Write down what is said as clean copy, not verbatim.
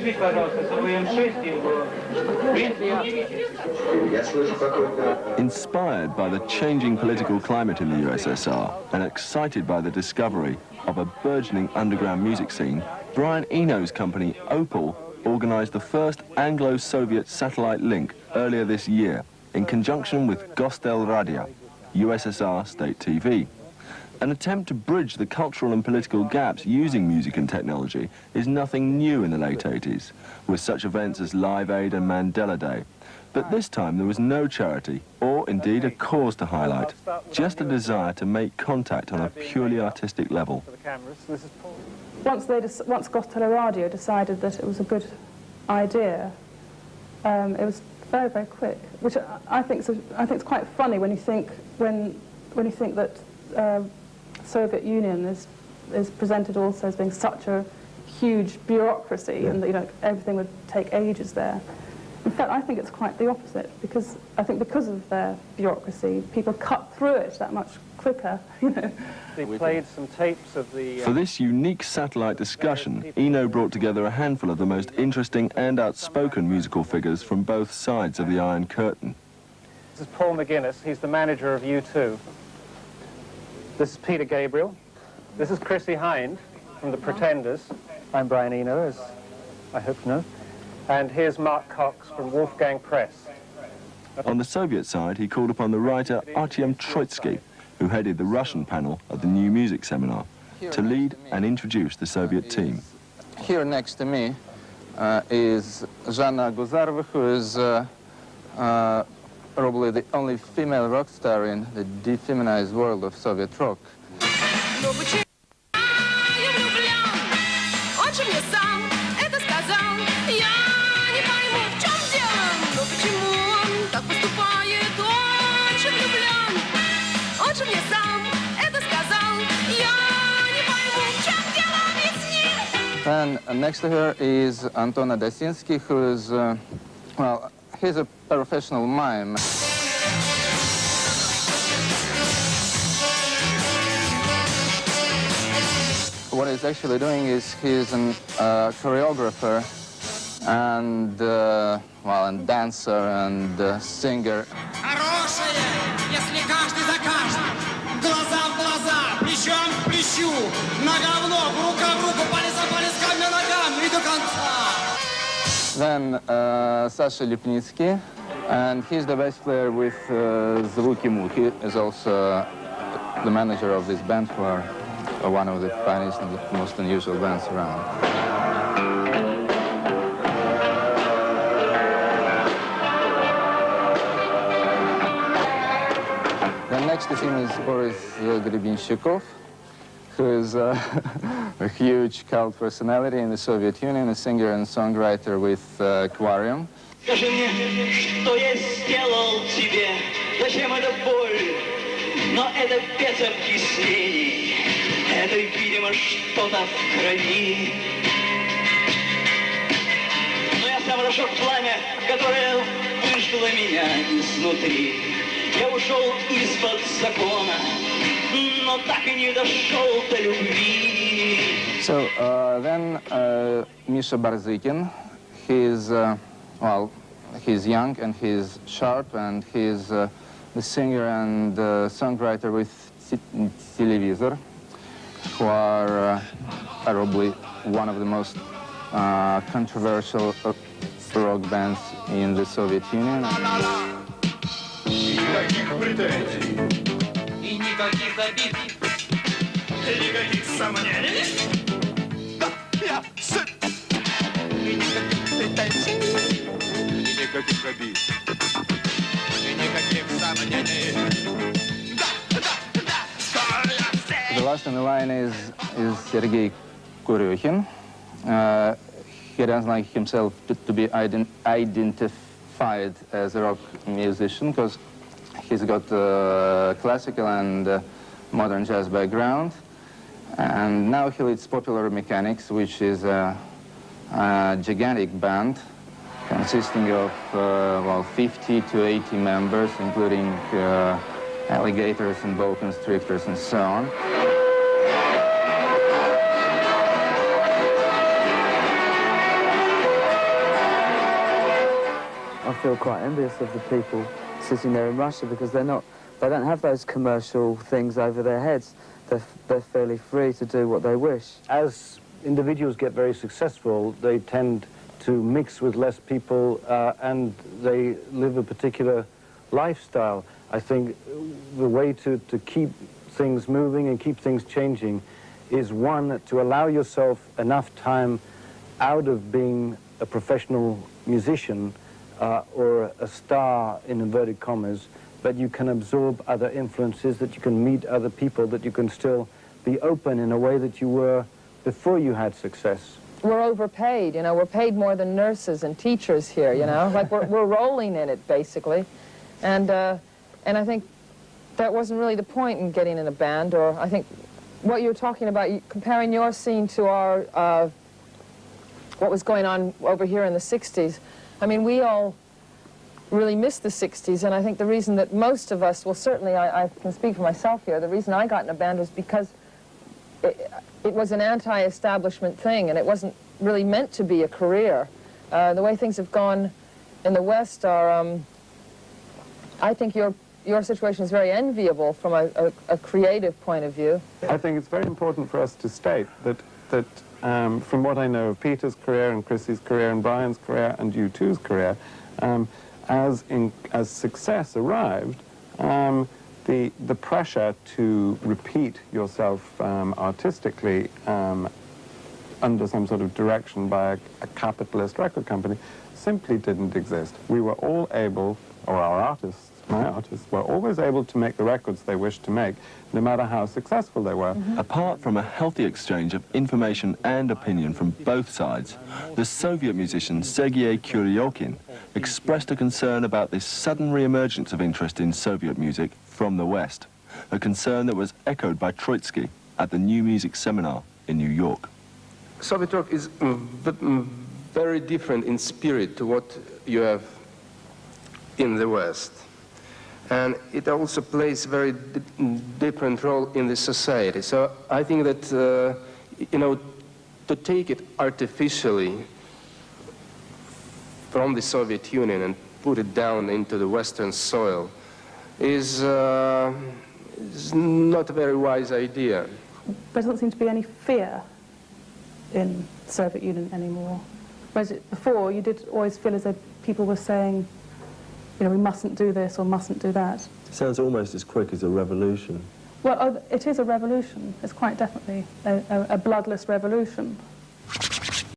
Переключись, пожалуйста, с ВМ6 его. Inspired by the changing political climate in the USSR and excited by the discovery of a burgeoning underground music scene, Brian Eno's company, Opal, organised the first Anglo-Soviet satellite link earlier this year in conjunction with Gostelradio, USSR State TV. An attempt to bridge the cultural and political gaps using music and technology is nothing new in the late 80s, with such events as Live Aid and Mandela Day. But this time there was no charity, or indeed a cause to highlight, just a desire to make contact on a purely artistic level. Once Gostelradio decided that it was a good idea, it was very, very quick, which I think is quite funny when you think that Soviet Union is presented also as being such a huge bureaucracy, and that, you know, everything would take ages there. In fact, I think it's quite the opposite, because I think because of their bureaucracy, people cut through it that much quicker, you know. They played some tapes of the... For this unique satellite discussion, Eno brought together a handful of the most interesting and outspoken musical figures from both sides of the Iron Curtain. This is Paul McGuinness. He's the manager of U2. This is Peter Gabriel. This is Chrissie Hynde from the Pretenders. I'm Brian Eno, as I hope you know. And here's Mark Cox from Wolfgang Press. On the Soviet side, he called upon the writer Artyum Troitsky, who headed the Russian panel at the New Music Seminar, to lead and introduce the Soviet team. Here next to me is Zhanna Guzarova, who is probably the only female rock star in the defeminized world of Soviet rock. And next to her is Anton Adasinsky, who is, well, he's a professional mime. What he's actually doing is he's a choreographer and, well, and dancer and singer. Then Sasha Lipnisky, and he's the bass player with Zvuki. He is also the manager of this band, who are one of the finest and the most unusual bands around. Then next to him is Boris Grebenchikov, who is a huge cult personality in the Soviet Union, a singer and songwriter with Aquarium. Скажи мне, что я сделал тебе, зачем эта боль? Но это без объяснений, это, видимо, что-то в крови. Но я сам разжег пламя, которое выжгло меня изнутри. Я ушел из-под закона, но так и не дошел до любви. So then Misha Barzykin, he's well, he's young and he's sharp, and he's the singer and songwriter with Televizor, who are probably one of the most controversial rock bands in the Soviet Union. The last in the line is Sergei Kuryokhin. He doesn't like himself to be identified as a rock musician, because he's got classical and modern jazz background. And now he leads Popular Mechanics, which is a gigantic band consisting of, well, 50 to 80 members, including alligators and boa constrictors and so on. feel quite envious of the people sitting there in Russia because they don't have those commercial things over their heads. They're fairly free to do what they wish. As individuals get very successful, they tend to mix with less people and they live a particular lifestyle. I think the way to keep things moving and keep things changing is, one, to allow yourself enough time out of being a professional musician or a star in inverted commas, but you can absorb other influences, that you can meet other people, that you can still be open in a way that you were before you had success. We're overpaid, you know, we're paid more than nurses and teachers here, you know, like we're rolling in it, basically. And I think that wasn't really the point in getting in a band, or I think what you're talking about, comparing your scene to our, what was going on over here in the 60s. I mean, we all really missed the 60s, and I think the reason that most of us, well, certainly I can speak for myself here, the reason I got in a band was because it was an anti-establishment thing, and it wasn't really meant to be a career. The way things have gone in the West are, I think your situation is very enviable from a creative point of view. I think it's very important for us to state that from what I know of Peter's career and Chrissie's career and Brian's career and U2's career, as success arrived, the pressure to repeat yourself artistically under some sort of direction by a capitalist record company simply didn't exist. We were all able, or our artists, my artists, were always able to make the records they wished to make, no matter how successful they were. Apart from a healthy exchange of information and opinion from both sides, the Soviet musician Sergei Kuryokhin expressed a concern about this sudden re-emergence of interest in Soviet music from the West, a concern that was echoed by Troitsky at the New Music Seminar in New York. Soviet rock is very different in spirit to what you have in the West. And it also plays a very different role in the society. So I think that, you know, to take it artificially from the Soviet Union and put it down into the Western soil is not a very wise idea. There doesn't seem to be any fear in the Soviet Union anymore. Whereas before, you did always feel as though people were saying, you know, we mustn't do this or mustn't do that. It sounds almost as quick as a revolution. Well, it is a revolution. It's quite definitely a bloodless revolution.